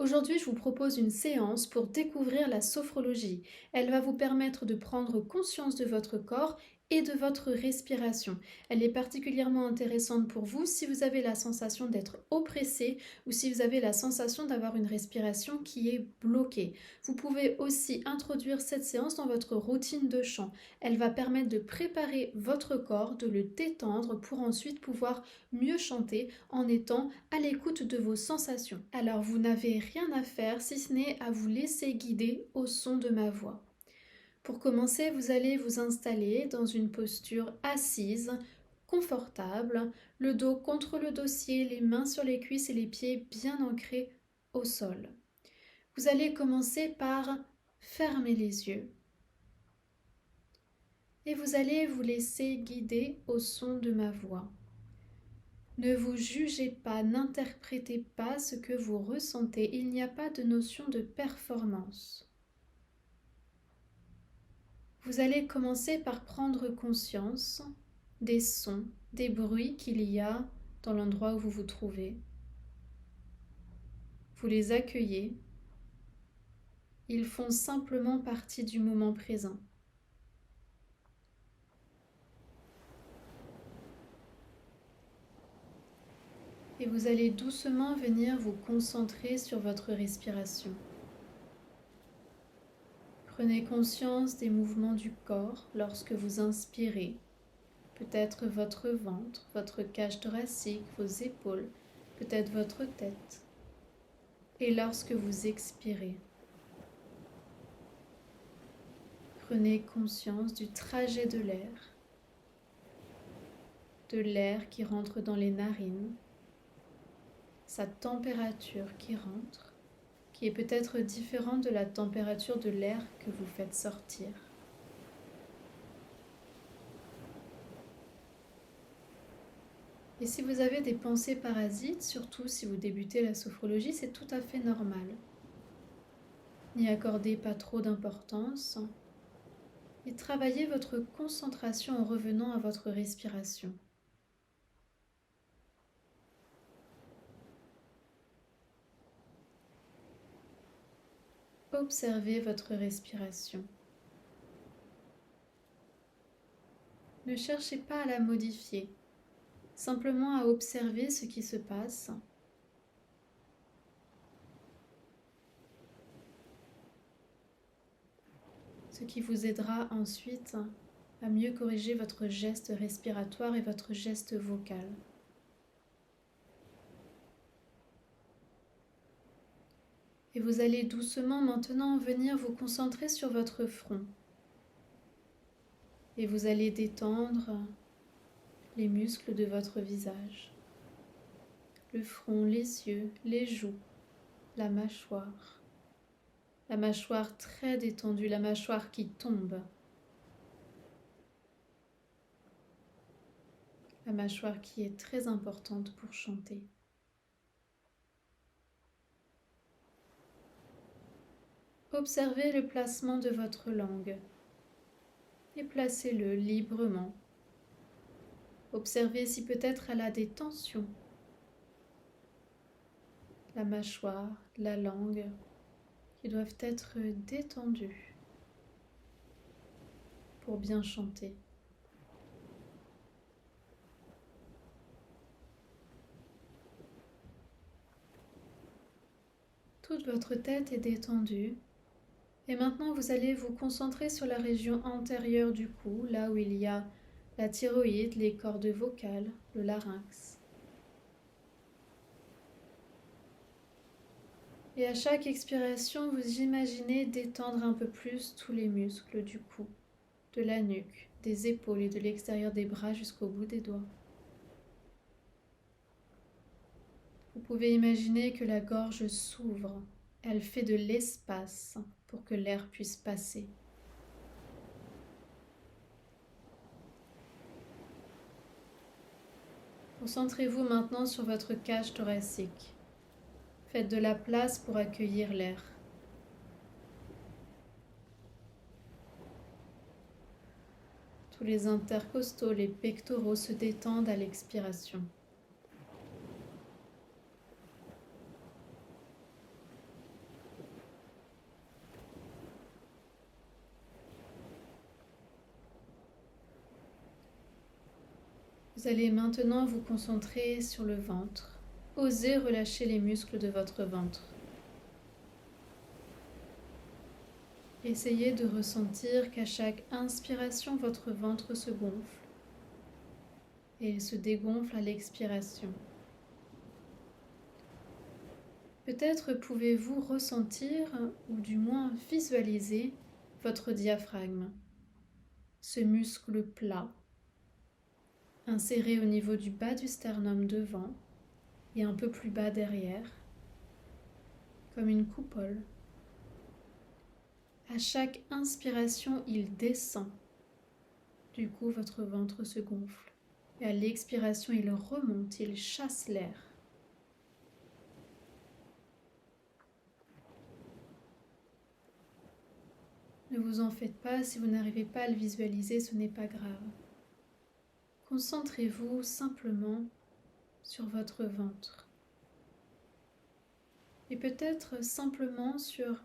Aujourd'hui, je vous propose une séance pour découvrir la sophrologie. Elle va vous permettre de prendre conscience de votre corps et de votre respiration. Elle est particulièrement intéressante pour vous si vous avez la sensation d'être oppressé ou si vous avez la sensation d'avoir une respiration qui est bloquée. Vous pouvez aussi introduire cette séance dans votre routine de chant. Elle va permettre de préparer votre corps, de le détendre pour ensuite pouvoir mieux chanter en étant à l'écoute de vos sensations. Alors vous n'avez rien à faire si ce n'est à vous laisser guider au son de ma voix. Pour commencer, vous allez vous installer dans une posture assise, confortable, le dos contre le dossier, les mains sur les cuisses et les pieds bien ancrés au sol. Vous allez commencer par fermer les yeux et vous allez vous laisser guider au son de ma voix. Ne vous jugez pas, n'interprétez pas ce que vous ressentez. Il n'y a pas de notion de performance. Vous allez commencer par prendre conscience des sons, des bruits qu'il y a dans l'endroit où vous vous trouvez. Vous les accueillez. Ils font simplement partie du moment présent. Et vous allez doucement venir vous concentrer sur votre respiration. Prenez conscience des mouvements du corps lorsque vous inspirez. Peut-être votre ventre, votre cage thoracique, vos épaules, peut-être votre tête. Et lorsque vous expirez, prenez conscience du trajet de l'air qui rentre dans les narines, sa température qui rentre, qui est peut-être différente de la température de l'air que vous faites sortir. Et si vous avez des pensées parasites, surtout si vous débutez la sophrologie, c'est tout à fait normal. N'y accordez pas trop d'importance et travaillez votre concentration en revenant à votre respiration. Observez votre respiration. Ne cherchez pas à la modifier, simplement à observer ce qui se passe. Ce qui vous aidera ensuite à mieux corriger votre geste respiratoire et votre geste vocal. Et vous allez doucement maintenant venir vous concentrer sur votre front. Et vous allez détendre les muscles de votre visage. Le front, les yeux, les joues, la mâchoire. La mâchoire très détendue, la mâchoire qui tombe. La mâchoire qui est très importante pour chanter. Observez le placement de votre langue et placez-le librement. Observez si peut-être elle a des tensions. La mâchoire, la langue qui doivent être détendues pour bien chanter. Toute votre tête est détendue. Et maintenant, vous allez vous concentrer sur la région antérieure du cou, là où il y a la thyroïde, les cordes vocales, le larynx. Et à chaque expiration, vous imaginez détendre un peu plus tous les muscles du cou, de la nuque, des épaules et de l'extérieur des bras jusqu'au bout des doigts. Vous pouvez imaginer que la gorge s'ouvre, elle fait de l'espace pour que l'air puisse passer. Concentrez-vous maintenant sur votre cage thoracique. Faites de la place pour accueillir l'air. Tous les intercostaux, les pectoraux se détendent à l'expiration. Vous allez maintenant vous concentrer sur le ventre. Osez relâcher les muscles de votre ventre. Essayez de ressentir qu'à chaque inspiration, votre ventre se gonfle et il se dégonfle à l'expiration. Peut-être pouvez-vous ressentir, ou du moins visualiser, votre diaphragme, ce muscle plat, inséré au niveau du bas du sternum devant et un peu plus bas derrière, comme une coupole. À chaque inspiration, il descend. Du coup, votre ventre se gonfle. Et à l'expiration, il remonte, il chasse l'air. Ne vous en faites pas, si vous n'arrivez pas à le visualiser, ce n'est pas grave. Concentrez-vous simplement sur votre ventre. Et peut-être simplement sur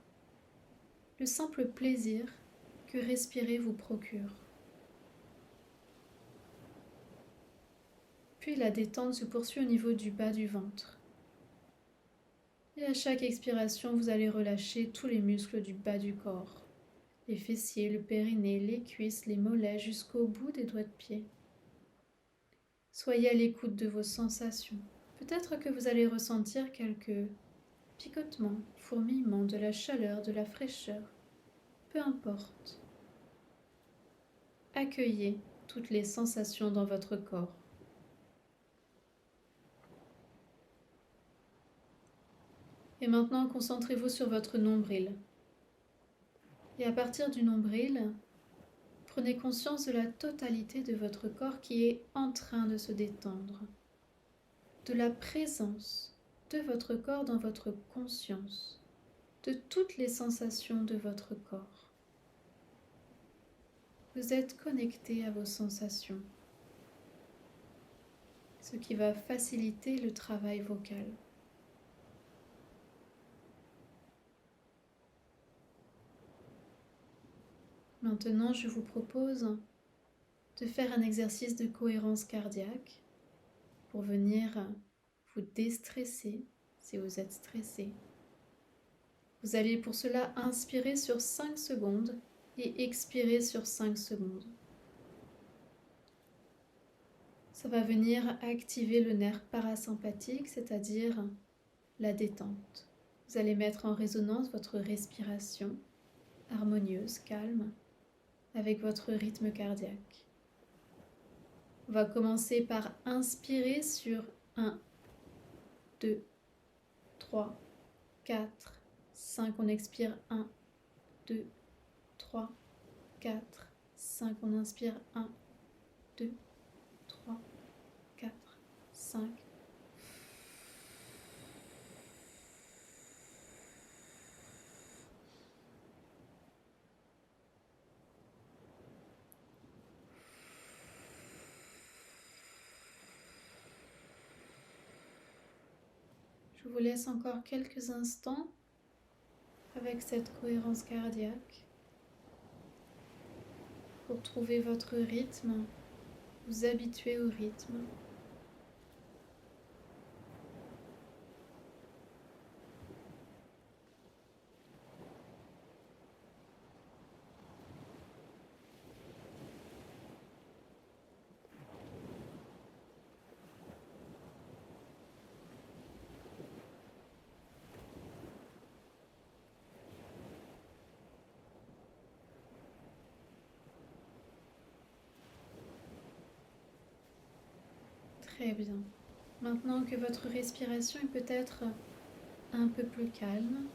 le simple plaisir que respirer vous procure. Puis la détente se poursuit au niveau du bas du ventre. Et à chaque expiration, vous allez relâcher tous les muscles du bas du corps. Les fessiers, le périnée, les cuisses, les mollets jusqu'au bout des doigts de pied. Soyez à l'écoute de vos sensations. Peut-être que vous allez ressentir quelques picotements, fourmillements, de la chaleur, de la fraîcheur. Peu importe. Accueillez toutes les sensations dans votre corps. Et maintenant, concentrez-vous sur votre nombril. Et à partir du nombril, prenez conscience de la totalité de votre corps qui est en train de se détendre, de la présence de votre corps dans votre conscience, de toutes les sensations de votre corps. Vous êtes connecté à vos sensations, ce qui va faciliter le travail vocal. Maintenant, je vous propose de faire un exercice de cohérence cardiaque pour venir vous déstresser si vous êtes stressé. Vous allez pour cela inspirer sur 5 secondes et expirer sur 5 secondes. Ça va venir activer le nerf parasympathique, c'est-à-dire la détente. Vous allez mettre en résonance votre respiration harmonieuse, calme, avec votre rythme cardiaque. On va commencer par inspirer sur 1, 2, 3, 4, 5. On expire 1, 2, 3, 4, 5. On inspire 1, 2, 3, 4, 5. Je vous laisse encore quelques instants avec cette cohérence cardiaque pour trouver votre rythme, vous habituer au rythme. Très bien. Maintenant que votre respiration est peut-être un peu plus calme,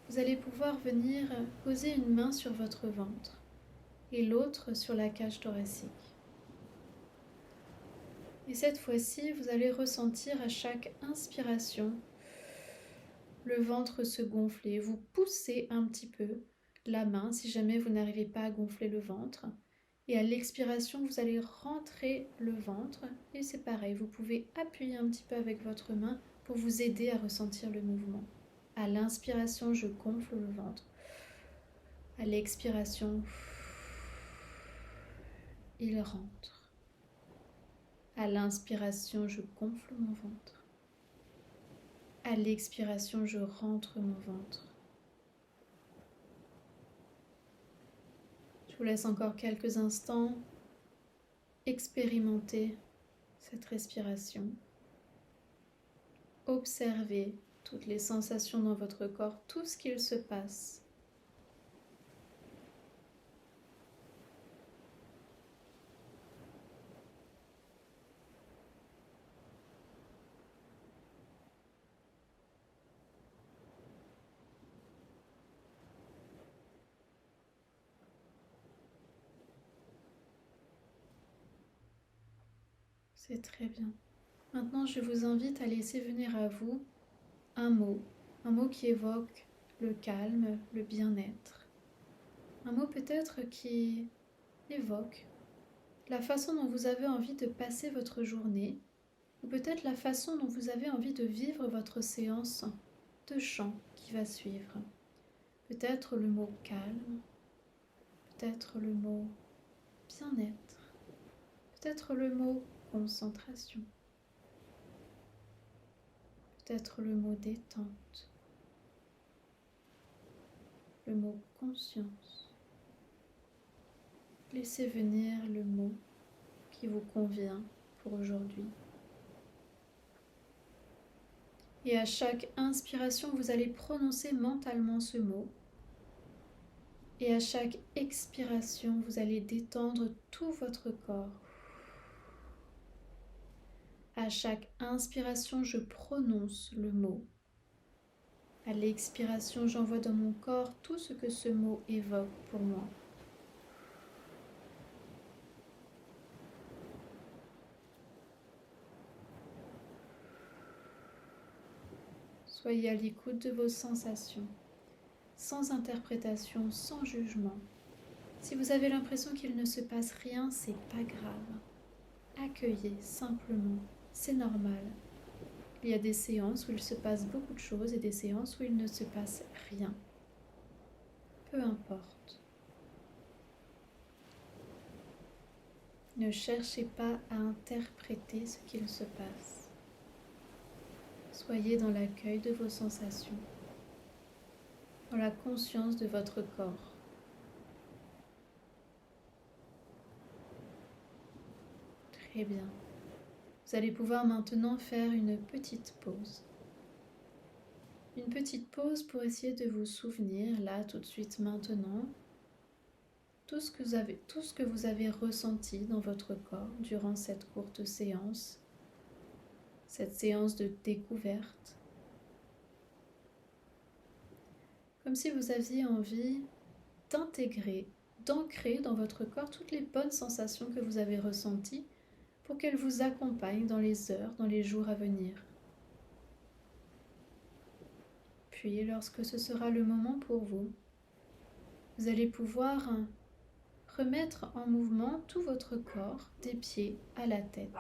vous allez pouvoir venir poser une main sur votre ventre et l'autre sur la cage thoracique. Et cette fois-ci, vous allez ressentir à chaque inspiration le ventre se gonfler. Vous poussez un petit peu la main si jamais vous n'arrivez pas à gonfler le ventre. Et à l'expiration, vous allez rentrer le ventre. Et c'est pareil, vous pouvez appuyer un petit peu avec votre main pour vous aider à ressentir le mouvement. À l'inspiration, je gonfle le ventre. À l'expiration, il rentre. À l'inspiration, je gonfle mon ventre. À l'expiration, je rentre mon ventre. Je vous laisse encore quelques instants expérimenter cette respiration. Observez toutes les sensations dans votre corps, tout ce qu'il se passe. C'est très bien. Maintenant, je vous invite à laisser venir à vous un mot qui évoque le calme, le bien-être. Un mot peut-être qui évoque la façon dont vous avez envie de passer votre journée, ou peut-être la façon dont vous avez envie de vivre votre séance de chant qui va suivre. Peut-être le mot calme, peut-être le mot bien-être, peut-être le mot concentration, peut-être le mot détente, le mot conscience. Laissez venir le mot qui vous convient pour aujourd'hui. Et à chaque inspiration, vous allez prononcer mentalement ce mot. Et à chaque expiration, vous allez détendre tout votre corps. À chaque inspiration, je prononce le mot. À l'expiration, j'envoie dans mon corps tout ce que ce mot évoque pour moi. Soyez à l'écoute de vos sensations, sans interprétation, sans jugement. Si vous avez l'impression qu'il ne se passe rien, c'est pas grave. Accueillez simplement, c'est normal. Il y a des séances où il se passe beaucoup de choses et des séances où il ne se passe rien. Peu importe. Ne cherchez pas à interpréter ce qu'il se passe. Soyez dans l'accueil de vos sensations, dans la conscience de votre corps. Très bien. Vous allez pouvoir maintenant faire une petite pause. Une petite pause pour essayer de vous souvenir, là, tout de suite, maintenant, tout ce que vous avez ressenti dans votre corps durant cette courte séance, cette séance de découverte. Comme si vous aviez envie d'intégrer, d'ancrer dans votre corps toutes les bonnes sensations que vous avez ressenties pour qu'elles vous accompagnent dans les heures, dans les jours à venir. Puis, lorsque ce sera le moment pour vous, vous allez pouvoir remettre en mouvement tout votre corps, des pieds à la tête.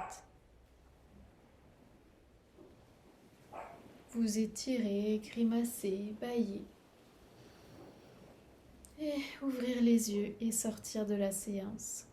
Vous étirer, grimacer, bâiller. Et ouvrir les yeux et sortir de la séance.